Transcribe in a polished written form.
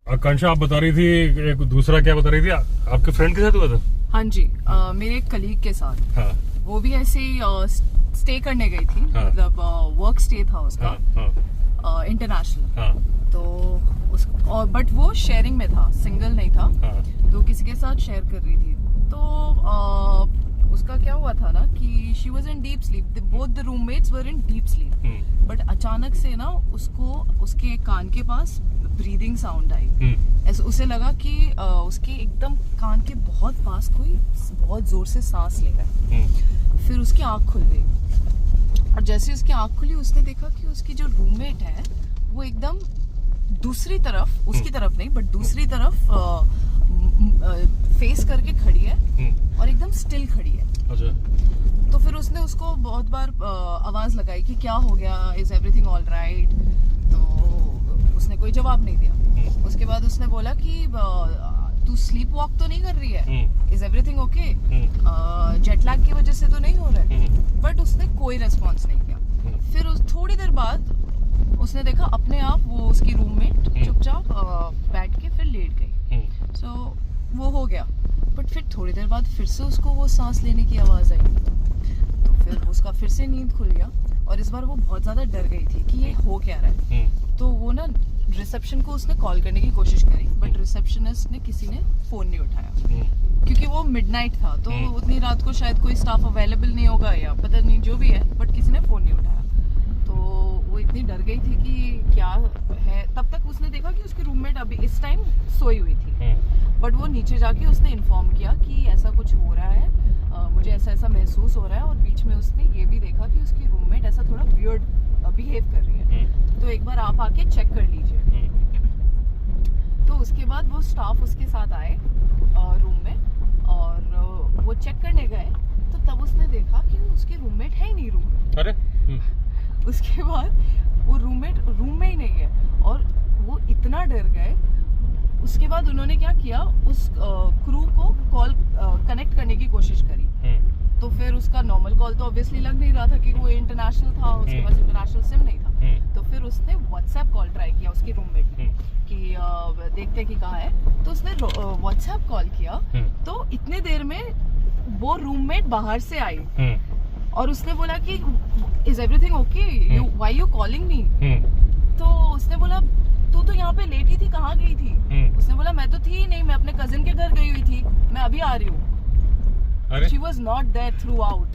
आकांक्षा, आप बता रही थी एक दूसरा, क्या बता रही थी, आपके फ्रेंड के साथ हुआ था? हाँ जी, मेरे एक कलीग के साथ। हाँ। वो भी ऐसे ही स्टे करने गई थी। हाँ। मतलब वर्क स्टे था उसका। हाँ। इंटरनेशनल। हाँ। तो और बट वो शेयरिंग में था, सिंगल नहीं था। हाँ। तो किसी के साथ शेयर कर रही थी। तो उसका क्या हुआ था ना कि she was in deep sleep, both the roommates were in deep sleep. But अचानक से ना उसको उसके कान के पास ब्रीदिंग साउंड आई। ऐसे उसे लगा कि उसके एकदम कान के बहुत पास कोई बहुत जोर से सांस ले गया। फिर उसकी आंख खुल गई, और जैसे उसकी आंख खुली उसने देखा कि उसकी जो रूममेट है वो एकदम दूसरी तरफ, उसकी तरफ नहीं बट दूसरी तरफ फेस करके खड़ी है और एकदम स्टिल खड़ी है। अच्छा। तो फिर उसने उसको बहुत बार आवाज लगाई कि क्या हो गया, इज एवरीथिंग ऑल राइट? तो उसने कोई जवाब नहीं दिया। उसके बाद उसने बोला कि तू स्लीप वॉक तो नहीं कर रही है? Is everything okay? Jet lag की वजह से तो नहीं हो रहा है? बट उसने कोई रेस्पॉन्स नहीं किया। फिर थोड़ी देर बाद उसने देखा अपने आप वो उसकी रूममेट चुपचाप बैठ के फिर लेट गई। सो वो हो गया। बट फिर थोड़ी देर बाद फिर से उसको वो सांस लेने की आवाज आई। तो फिर उसका फिर से नींद खुल गया, और इस बार वो बहुत ज्यादा डर गई थी कि ये हो क्या रहा है। तो वो ना रिसेप्शन को उसने कॉल करने की कोशिश करी, बट रिसेप्शनिस्ट ने किसी ने फोन नहीं उठाया, क्योंकि वो मिडनाइट था। तो उतनी रात को शायद कोई स्टाफ अवेलेबल नहीं होगा या पता नहीं, जो भी है, बट किसी ने फोन नहीं उठाया। तो वो इतनी डर गई थी कि क्या है। तब तक उसने देखा कि उसकी रूममेट अभी इस टाइम सोई हुई थी। बट वो नीचे जाके उसने इन्फॉर्म किया कि ऐसा कुछ हो रहा है, मुझे ऐसा ऐसा महसूस हो रहा है। और बीच में उसने ये भी देखा कि उसकी रूममेट ऐसा थोड़ा वियर्ड बिहेव कर रही है, तो एक बार आप आके चेक कर लीजिए। तो उसके बाद वो स्टाफ उसके साथ आए रूम में, और वो चेक करने गए। तो तब उसने देखा कि उसकी रूममेट है ही नहीं रूम में। अरे। उसके बाद वो रूममेट रूम में ही नहीं है, और वो इतना डर गए। उसके बाद उन्होंने क्या किया, उस क्रू को कॉल कनेक्ट करने की कोशिश करी। तो फिर उसका नॉर्मल कॉल तो ऑब्वियसली लग नहीं रहा था, क्योंकि वो इंटरनेशनल था, उसके पास इंटरनेशनल सिम नहीं था। तो फिर उसने व्हाट्सएप कॉल ट्राई किया उसकी रूममेट ने कि देखते कि कहाँ है। तो उसने व्हाट्सएप कॉल किया, तो इतने देर में वो रूममेट बाहर से आई, और उसने बोला कि is everything okay, why you calling me? तो उसने बोला तू तो यहाँ पे लेटी थी, कहाँ गई थी? उसने बोला मैं तो थी ही नहीं, मैं अपने कजिन के घर गई हुई थी, मैं अभी आ रही हूँ। She was not there throughout.